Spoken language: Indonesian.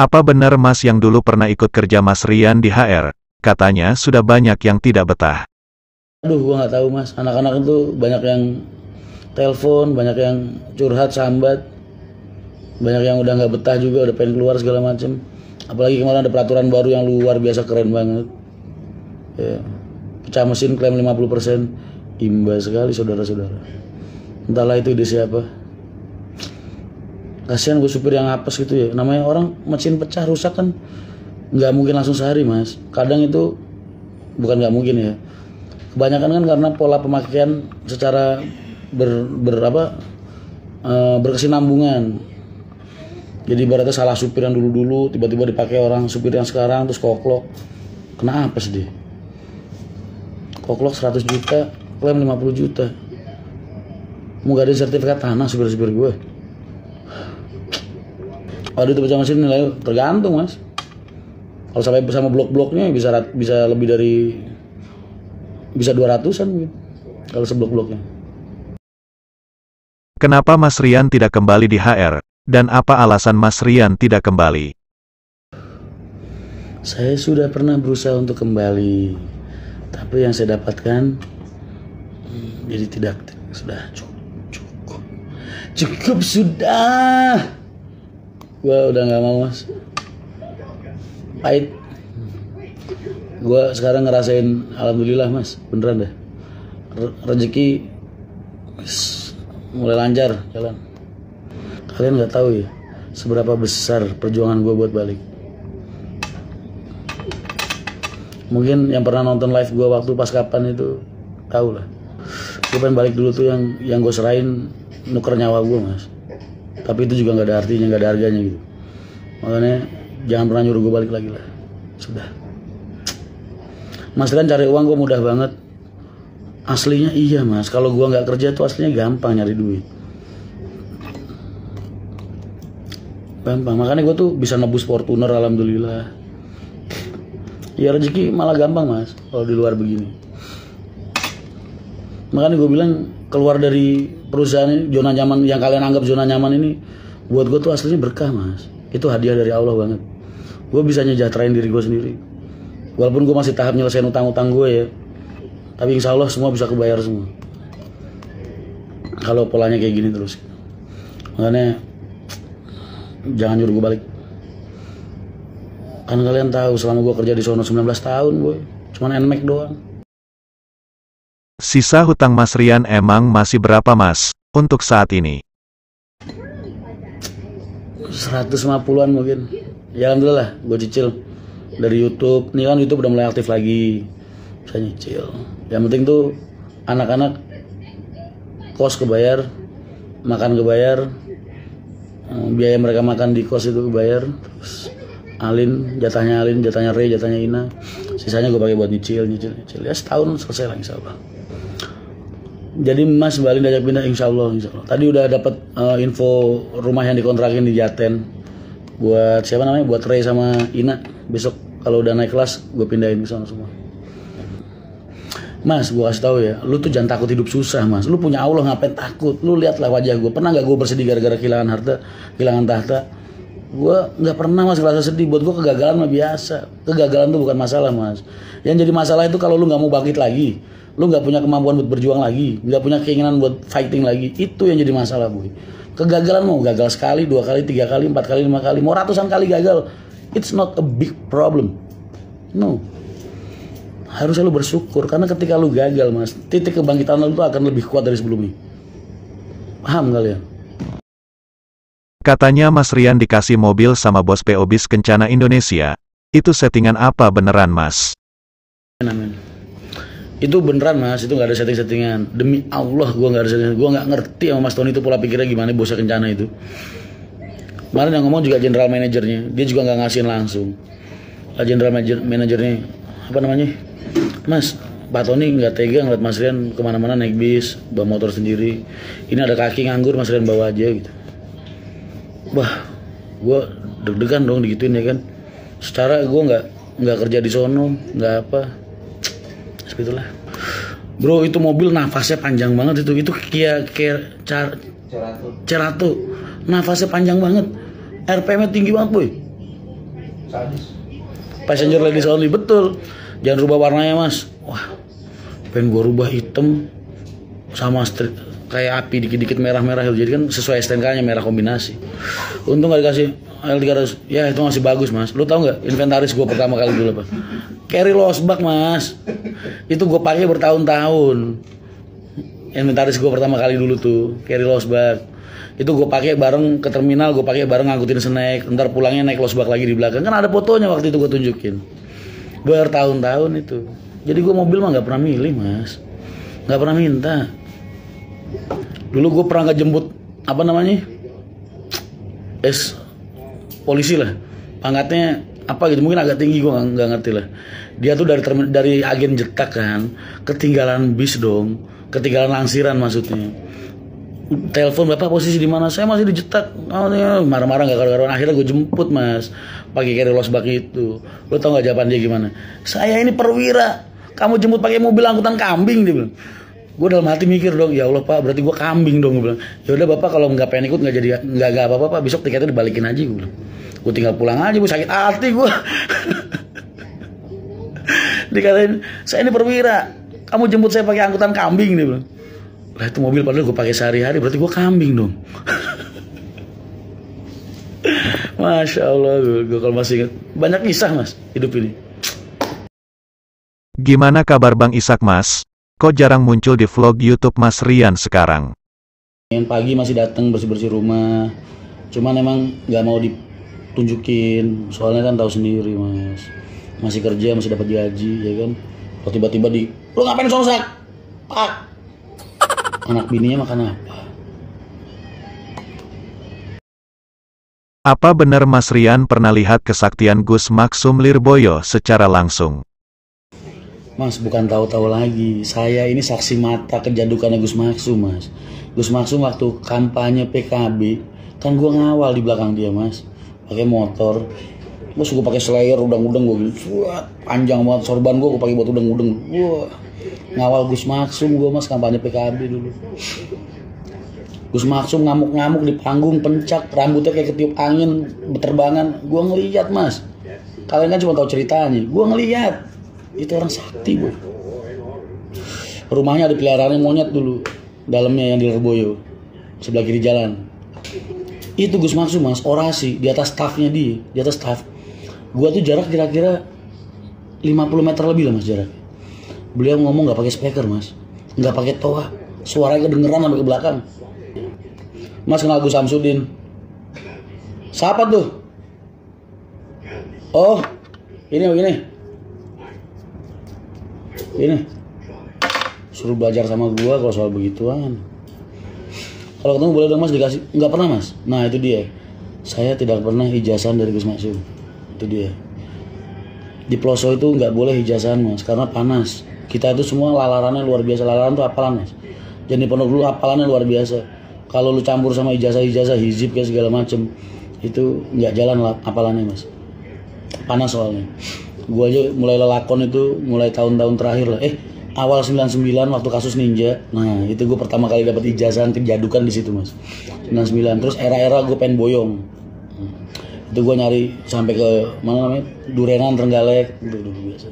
Apa benar Mas yang dulu pernah ikut kerja Mas Rian di HR? Katanya sudah banyak yang tidak betah. Aduh, gua nggak tahu Mas. Anak-anak itu banyak yang telepon, banyak yang curhat, sambat, banyak yang udah nggak betah juga, udah pengen keluar segala macem. Apalagi kemarin ada peraturan baru yang luar biasa keren banget. Ya, pecah mesin klaim 50%, imbas sekali saudara-saudara. Entahlah itu ide siapa. Kasihan gue supir yang apes gitu ya. Namanya orang mesin pecah rusak kan nggak mungkin langsung sehari Mas. Kadang itu bukan nggak mungkin ya. Kebanyakan kan karena pola pemakaian secara berkesinambungan. Jadi ibaratnya salah supir yang dulu-dulu tiba-tiba dipakai orang supir yang sekarang terus koklok. Kena apes dia. Koklok 100 juta, klaim 50 juta. Mau gak ada sertifikat tanah supir-supir gue. Waduh itu pecah mesin nilai tergantung Mas. Kalau sampai sama blok-bloknya bisa lebih dari bisa 200-an mungkin. Kalau seblok-bloknya. Kenapa Mas Rian tidak kembali di HR? Dan apa alasan Mas Rian tidak kembali? Saya sudah pernah berusaha untuk kembali, tapi yang saya dapatkan jadi tidak sudah cukup sudah. Gua udah nggak mau Mas, pahit. Gua sekarang ngerasain alhamdulillah Mas, beneran deh. Rezeki mulai lancar jalan. Kalian nggak tahu ya seberapa besar perjuangan gue buat balik. Mungkin yang pernah nonton live gue waktu pas kapan itu tahu lah. Gue pengen balik dulu tuh yang gue serahin nuker nyawa gue Mas. Tapi itu juga nggak ada artinya, nggak ada harganya gitu. Makanya jangan pernah nyuruh gue balik lagi lah. Sudah. Mas Rian cari uang gue mudah banget. Aslinya iya Mas. Kalau gue nggak kerja tuh aslinya gampang nyari duit. Gampang. Makanya gue tuh bisa nebus Fortuner alhamdulillah. Ya rezeki malah gampang Mas kalau di luar begini. Makanya gue bilang keluar dari perusahaan ini, zona nyaman yang kalian anggap zona nyaman ini, buat gue tuh aslinya berkah Mas. Itu hadiah dari Allah banget. Gue bisa nyejahterain diri gue sendiri. Walaupun gue masih tahap nyelesain utang-utang gue ya, tapi insya Allah semua bisa kebayar semua. Kalau polanya kayak gini terus. Makanya jangan nyuruh gue balik. Kan kalian tahu selama gue kerja di sono 19 tahun boy, cuman NMAX doang. Sisa hutang Mas Rian emang masih berapa Mas, untuk saat ini? 150-an mungkin. Ya alhamdulillah, gue cicil dari YouTube. Nih kan YouTube udah mulai aktif lagi, bisa nyicil. Yang penting tuh anak-anak kos kebayar, makan kebayar, biaya mereka makan di kos itu kebayar. Terus jatahnya Ray, jatahnya Ina. Sisanya gue pakai buat nyicil. Ya setahun selesai lah insya Allah. Jadi Mas Bali diajak pindah insya Allah. Tadi udah dapat info rumah yang dikontrakin di Jaten. Buat siapa namanya? Buat Ray sama Ina. Besok kalau udah naik kelas gue pindahin ke sana semua. Mas, gue kasih tahu ya, lu tuh jangan takut hidup susah Mas. Lu punya Allah ngapain takut? Lu lihatlah wajah gue. Pernah nggak gue bersedih gara-gara kehilangan harta, kehilangan tahta? Gue nggak pernah Mas ngerasa sedih. Buat gue kegagalan mah biasa. Kegagalan tuh bukan masalah Mas. Yang jadi masalah itu kalau lu nggak mau bangkit lagi, lu nggak punya kemampuan buat berjuang lagi, nggak punya keinginan buat fighting lagi, itu yang jadi masalah boy. Kegagalan mau gagal sekali, 2 kali, 3 kali, 4 kali, 5 kali, mau ratusan kali gagal, it's not a big problem. No. Harusnya lu bersyukur karena ketika lu gagal Mas, titik kebangkitan lu tuh akan lebih kuat dari sebelumnya. Paham kalian? Katanya Mas Rian dikasih mobil sama bos PO Bis Kencana Indonesia. Itu settingan apa beneran Mas? Amin. Itu beneran Mas, itu nggak ada setting-settingan. Demi Allah gue nggak ada settingan. Gue nggak ngerti sama Mas Tony itu pola pikirnya gimana bosnya Kencana itu. Kemarin yang ngomong juga general manajernya, dia juga nggak ngasihin langsung. General manajernya apa namanya? Mas, Pak Tony nggak tega ngeliat Mas Rian kemana-mana naik bis, bawa motor sendiri. Ini ada kaki nganggur Mas Rian bawa aja gitu. Wah, gue deg-degan dong digituin ya kan. Secara gue nggak kerja di sono, nggak apa. Sebetulnya, bro itu mobil nafasnya panjang banget itu Kia Cerato, nafasnya panjang banget, RPM-nya tinggi banget boy. Passenger ladies only, betul. Jangan rubah warnanya mas. Wah, pengen gue rubah hitam sama kayak api dikit-dikit merah-merah. Jadi kan sesuai STNK-nya merah kombinasi. Untung gak dikasih L300. Ya itu masih bagus mas. Lu tau gak inventaris gue pertama kali dulu apa? Carry Losbak mas. Itu gue pakai bertahun-tahun. Inventaris gue pertama kali dulu tuh Carry Losbak. Itu gue pakai bareng ke terminal, gue pakai bareng ngangkutin snack. Ntar pulangnya naik Losbak lagi di belakang. Kan ada fotonya waktu itu gue tunjukin. Bertahun-tahun itu. Jadi gue mobil mah nggak pernah milih mas, nggak pernah minta. Dulu gue pernah ngejemput apa namanya, polisi lah, pangkatnya apa gitu, mungkin agak tinggi, gue nggak ngerti lah. Dia tuh dari agen jetak kan, ketinggalan bis dong, ketinggalan langsiran maksudnya. Telepon bapak posisi di mana, saya masih di jetak. Marah-marah nggak karuan. Akhirnya gue jemput mas, pakai Carry Losbak itu. Lo tau nggak jawaban dia gimana? Saya ini perwira, kamu jemput pakai mobil angkutan kambing, dia bilang. Gue dalam hati mikir dong, ya Allah pak, berarti gue kambing dong, gue bilang. Ya udah bapak kalau nggak pengen ikut nggak jadi nggak apa-apa pak, besok tiketnya dibalikin aja, gue bilang. Gue tinggal pulang aja, gue sakit hati gue. Dikatain saya ini perwira, kamu jemput saya pakai angkutan kambing, dia bilang. Lah itu mobil padahal gue pakai sehari-hari, berarti gue kambing dong. Masya Allah, gue kalau masih ingat banyak kisah mas hidup ini. Gimana kabar Bang Ishak mas? Kok jarang muncul di vlog YouTube Mas Rian sekarang? Yang pagi masih datang bersih-bersih rumah, cuman emang nggak mau ditunjukin, soalnya kan tahu sendiri mas, masih kerja, masih dapat gaji, ya kan. Kalau tiba-tiba lo ngapain sosak? Pak, anak bininya makan apa? Apa benar Mas Rian pernah lihat kesaktian Gus Maksum Lirboyo secara langsung? Mas, bukan tahu-tahu lagi. Saya ini saksi mata kejadukannya Gus Maksum, mas. Gus Maksum waktu kampanye PKB, kan gue ngawal di belakang dia, mas. Pakai motor. Terus gue pakai slayer, udang-udang gue gitu. Panjang banget sorban gue pakai buat udang-udang. Wah, ngawal Gus Maksum gue, mas, kampanye PKB dulu. Gus Maksum ngamuk-ngamuk di panggung, pencak, rambutnya kayak ketiup angin, berterbangan. Gue ngeliat, mas. Kalian kan cuma tahu ceritanya. Gue ngeliat. Itu orang sakti, bu. Rumahnya ada peliharaannya monyet dulu, dalamnya yang di Lirboyo, sebelah kiri jalan. Itu Gus Maksum, mas, orasi di atas staffnya dia, di atas staff. Gua tuh jarak kira-kira 50 meter lebih lah, mas, jarak. Beliau ngomong nggak pakai speaker, mas, nggak pakai toa, suaranya kedengeran sampai ke belakang. Mas kenal Gus Samsudin? Siapa tuh? Oh, ini. Ini suruh belajar sama gua kalau soal begituan. Kalau ketemu boleh dong mas dikasih. Nggak pernah mas. Nah itu dia. Saya tidak pernah ijazah dari Gus Maksum. Itu dia. Di Ploso itu nggak boleh ijazah mas, karena panas. Kita itu semua lalarannya luar biasa. Lalaran tuh hafalan mas. Jadi pondok dulu hafalannya luar biasa. Kalau lu campur sama ijazah hizib kayak segala macem, itu nggak jalan lah hafalannya mas. Panas soalnya. Gue aja mulai lelakon itu mulai tahun-tahun terakhir lah. Awal 99 waktu kasus Ninja. Nah, itu gue pertama kali dapat ijazah kejadukan di situ, mas. 99. Terus era-era gue pengen boyong. Itu gue nyari sampai ke mana namanya? Durenan, Trenggalek, itu biasa.